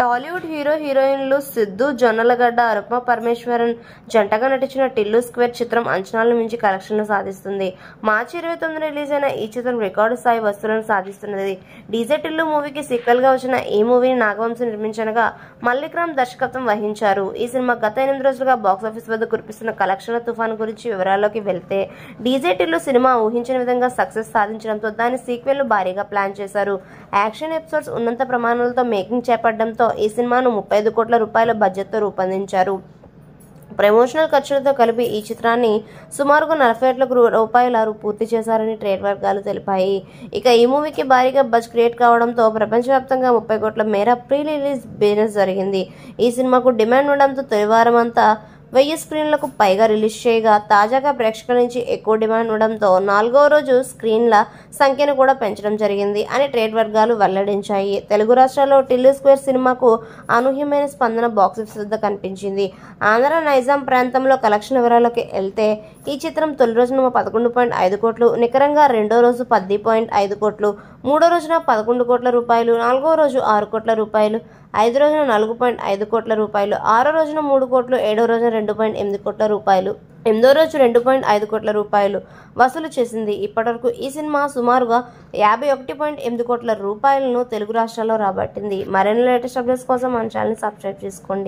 Tollywood hero హీరోయిన్లు సిద్ధు, జొన్నలగడ్డ, అరుప పరమేశ్వరన్ జంటగా నటించిన టిల్లు స్క్వేర్ చిత్రం అంచనాలను మించి కలెక్షన్లు సాధిస్తుంది. మార్చి 29న రిలీజ్ అయిన ఈ చిత్రం రికార్డు స్థాయి వసూళ్లను సాధిస్తున్నది. డీజే టిల్లు మూవీకి సీక్వెల్ గా వచ్చిన ఈ మూవీని నాగవంశీ నిర్మించగా మల్లిక్ రామ్ దర్శకత్వం వహించారు. ఈ సినిమా గత 8 రోజులుగా బాక్సాఫీస్ వద్ద కురిపిస్తున్న కలెక్షన్ల తుఫాను గురించి వివరాల్లోకి వెళ్తే, డీజే టిల్లు సినిమా ఊహించిన విధంగా సక్సెస్ సాధించడంతో దాని సీక్వెల్ ను భారీగా ప్లాన్ చేశారు. యాక్షన్ ఎపిసోడ్స్ ఉన్నత ప్రమాణాలతో మేకింగ్ చేపట్టడంతో ఈ సినిమాను 35 కోట్ల రూపాయల బడ్జెట్తో రూపొందించారు. ప్రమోషనల్ ఖర్చులతో కలిపి ఈ చిత్రాన్ని సుమారుగా 47 కోట్ల రూపాయల పూర్తి చేశారని ట్రేడ్ వర్గాలు తెలిపాయి. ఇక ఈ మూవీకి భారీగా బజ్ క్రియేట్ కావడంతో ప్రపంచవ్యాప్తంగా 30 కోట్ల మేర ప్రీ రిలీజ్ బిజినెస్ జరిగింది. ఈ సినిమాకు డిమాండ్ ఉండడంతో తొలివారం అంతా 1000 స్క్రీన్లకు పైగా రిలీజ్ చేయగా, తాజాగా ప్రేక్షకుల నుంచి ఎక్కువ డిమాండ్ ఉండడంతో 4వ రోజు స్క్రీన్ల సంఖ్యను కూడా పెంచడం జరిగింది అని ట్రేడ్ వర్గాలు వెల్లడించాయి. తెలుగు రాష్ట్రాల్లో టిల్లు స్క్వేర్ సినిమాకు అనూహ్యమైన స్పందన బాక్సాఫీస్ వద్ద కనిపించింది. ఆంధ్ర, నైజాం ప్రాంతంలో కలెక్షన్ వివరాల్లోకి వెళ్తే, ఈ చిత్రం తొలి రోజున 11.5 కోట్లు, నికరంగా రెండో రోజు 10.5 కోట్లు, మూడో రోజున 11 కోట్ల రూపాయలు, నాలుగో రోజు 6 కోట్ల రూపాయలు, 5 రోజున 4.5 కోట్ల రూపాయలు, 6 రోజున 3 కోట్లు, 7 రోజున 2.8 కోట్ల రూపాయలు, 8వ రోజు 2.5 కోట్ల రూపాయలు వసూలు చేసింది. ఇప్పటివరకు ఈ సినిమా సుమారుగా 51.8 కోట్ల రూపాయలను తెలుగు రాష్ట్రాల్లో రాబట్టింది. మరిన్ని లేటెస్ట్ అప్డేట్స్ కోసం మన ఛానల్ని సబ్స్క్రైబ్ చేసుకోండి.